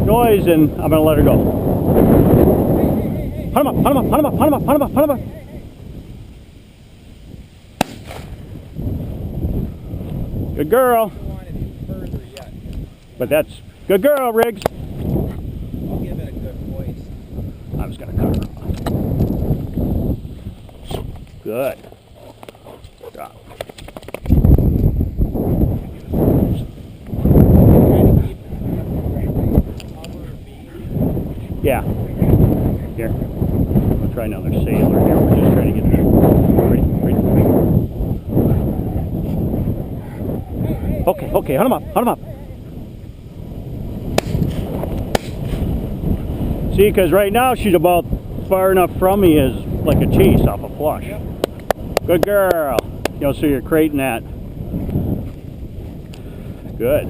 noise and I'm gonna let her go. Hunt him up, hunt him up, hunt him up, hunt him up, hunt him up, hunt him up. Good girl. But that's good girl, Riggs. I'll give it a good voice. I was gonna cut her off. Good. Drop. Yeah. Here. We'll try another sailor here. We're just trying to get her. Ready, ready. Okay, okay, hunt him up, hunt him up. See, because right now she's about far enough from me as like a chase off a flush. Good girl. You know, so you're crating that. Good.